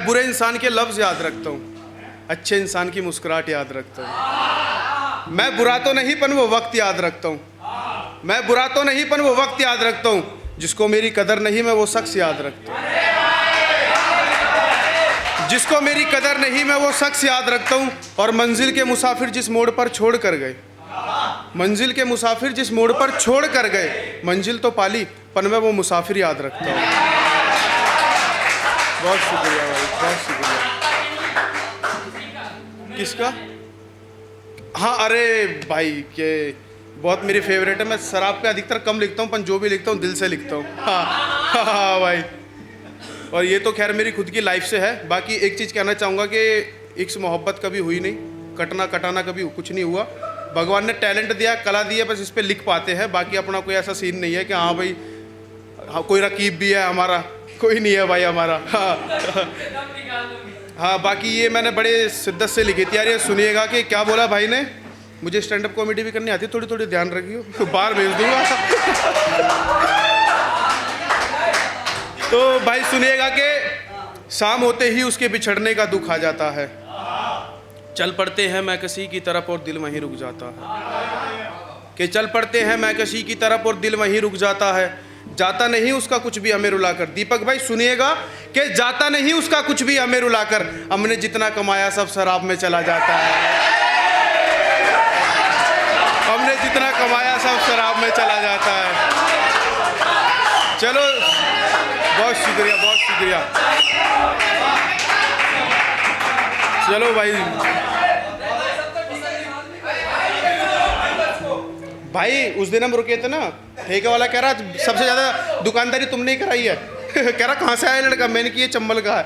मैं बुरे इंसान के लफ्ज़ याद रखता हूँ, अच्छे इंसान की मुस्कुराहट याद रखता हूँ। मैं बुरा तो नहीं पर वो वक्त याद रखता हूँ। मैं बुरा तो नहीं पर वो वक्त याद रखता हूँ। जिसको मेरी कदर नहीं मैं वो शख्स याद रखता हूँ। जिसको मेरी कदर नहीं मैं वो शख्स याद रखता हूँ। और मंजिल के मुसाफिर जिस मोड़ पर छोड़ कर गए, मंजिल के मुसाफिर जिस मोड़ पर छोड़ कर गए, मंजिल तो पाली पर मैं वो मुसाफिर याद रखता हूँ। बहुत शुक्रिया भाई, बहुत शुक्रिया। किसका? हाँ अरे भाई के बहुत मेरी फेवरेट है। मैं शराब पे अधिकतर कम लिखता हूँ पर जो भी लिखता हूँ दिल से लिखता हूँ। हाँ भाई। और ये तो खैर मेरी खुद की लाइफ से है। बाकी एक चीज़ कहना चाहूँगा कि इश्क मोहब्बत कभी हुई नहीं, कटना कटाना कभी कुछ नहीं हुआ। भगवान ने टैलेंट दिया, कला दी है, बस इस पर लिख पाते हैं। बाकी अपना कोई ऐसा सीन नहीं है कि हाँ भाई हाँ कोई रकीब भी है हमारा, कोई नहीं है भाई हमारा। हाँ बाकी ये मैंने बड़े शिद्दत से लिखी थी यार। ये सुनिएगा कि क्या बोला भाई ने। मुझे स्टैंड अप कॉमेडी भी करनी आती है, थोड़ी थोड़ी ध्यान रखियो, बाहर भेज दूंगा। तो भाई सुनिएगा कि शाम होते ही उसके बिछड़ने का दुख आ जाता है। चल पड़ते हैं मैं किसी की तरफ और दिल वहीं रुक जाता है। कि चल पड़ते हैं मैं किसी की तरफ और दिल वहीं रुक जाता है। जाता नहीं उसका कुछ भी हमें रुलाकर। दीपक भाई सुनिएगा कि जाता नहीं उसका कुछ भी हमें रुलाकर। हमने जितना कमाया सब शराब में चला जाता है। हमने जितना कमाया सब शराब में चला जाता है। चलो बहुत शुक्रिया, बहुत शुक्रिया। चलो भाई उस दिन हम रुके थे ना, ठेके वाला कह रहा सबसे ज़्यादा दुकानदारी तुमने ही कराई है। कह रहा कहाँ से आया लड़का? मैंने की ये चंबल का है।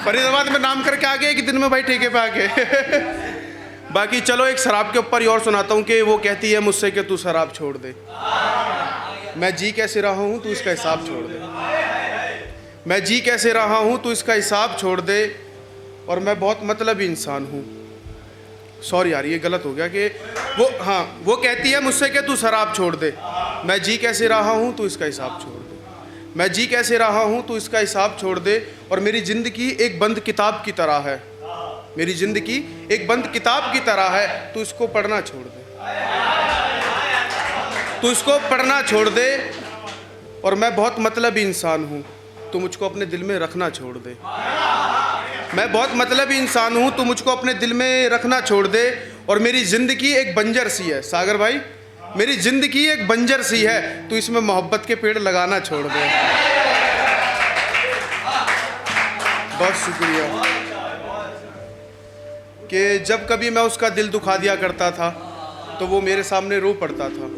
फरीदाबाद में नाम करके आ गए कि दिन में भाई ठेके पे आके। बाकी चलो एक शराब के ऊपर ही और सुनाता हूँ कि वो कहती है मुझसे कि तू शराब छोड़ दे। मैं जी कैसे रहा हूँ तू इसका हिसाब छोड़ दे। मैं जी कैसे रहा हूँ तू इसका हिसाब छोड़ दे। और मैं बहुत मतलबी इंसान हूँ। सॉरी यार ये गलत हो गया कि वो कहती है मुझसे कि तू शराब छोड़ दे। मैं जी कैसे रहा हूँ तू इसका हिसाब छोड़ दे। मैं जी कैसे रहा हूँ तू इसका हिसाब छोड़ दे। और मेरी ज़िंदगी एक बंद किताब की तरह है। मेरी ज़िंदगी एक बंद किताब की तरह है। तू इसको पढ़ना छोड़ दे। तू इसको पढ़ना छोड़ दे। और मैं बहुत मतलबी इंसान हूँ, तू मुझको अपने दिल में रखना छोड़ दे। मैं बहुत मतलबी इंसान हूँ, तू मुझको अपने दिल में रखना छोड़ दे। और मेरी ज़िंदगी एक बंजर सी है। सागर भाई मेरी ज़िंदगी एक बंजर सी है, तू इसमें मोहब्बत के पेड़ लगाना छोड़ दे। बहुत शुक्रिया। कि जब कभी मैं उसका दिल दुखा दिया करता था तो वो मेरे सामने रो पड़ता था।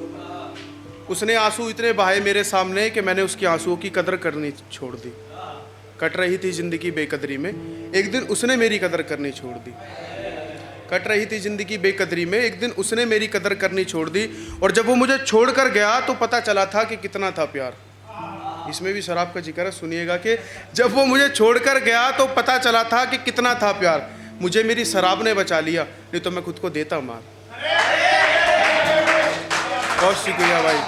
उसने आंसू इतने बहाए मेरे सामने कि मैंने उसके आंसुओं की कदर करनी छोड़ दी। कट रही थी ज़िंदगी बेकदरी में, एक दिन उसने मेरी कदर करनी छोड़ दी। कट रही थी ज़िंदगी बेकदरी में, एक दिन उसने मेरी कदर करनी छोड़ दी। और जब वो मुझे छोड़ कर गया तो पता चला था कि कितना था प्यार। इसमें भी शराब का जिक्र है, सुनिएगा कि जब वो मुझे छोड़ कर गया तो पता चला था कि कितना था प्यार। मुझे मेरी शराब ने बचा लिया, नहीं तो मैं खुद को देता मार। बहुत शुक्रिया भाई।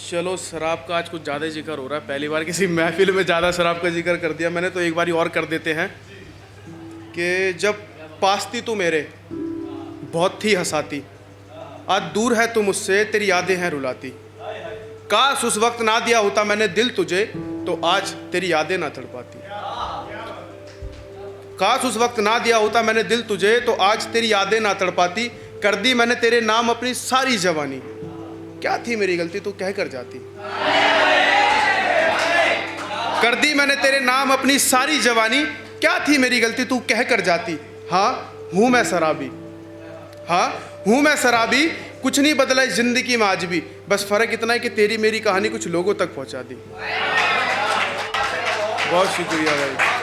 चलो शराब का आज कुछ ज़्यादा जिक्र हो रहा है। पहली बार किसी महफिल में ज़्यादा शराब का जिक्र कर दिया मैंने, तो एक बारी और कर देते हैं कि जब पास थी तू मेरे बहुत थी हंसाती, आज दूर है तू मुझसे तेरी यादें हैं रुलाती। काश उस वक्त ना दिया होता मैंने दिल तुझे तो आज तेरी यादें ना तड़पाती। काश उस वक्त ना दिया होता मैंने दिल तुझे तो आज तेरी यादें ना तड़पाती। कर दी मैंने तेरे नाम अपनी सारी जवानी, क्या थी मेरी गलती तू कह कर जाती। कर दी मैंने तेरे नाम अपनी सारी जवानी, क्या थी मेरी गलती तू कह कर जाती। हाँ हूँ मैं शराबी, हाँ हूँ मैं शराबी, कुछ नहीं बदला इस जिंदगी में आज भी। बस फ़र्क इतना है कि तेरी मेरी कहानी कुछ लोगों तक पहुँचा दी। बहुत शुक्रिया भाई।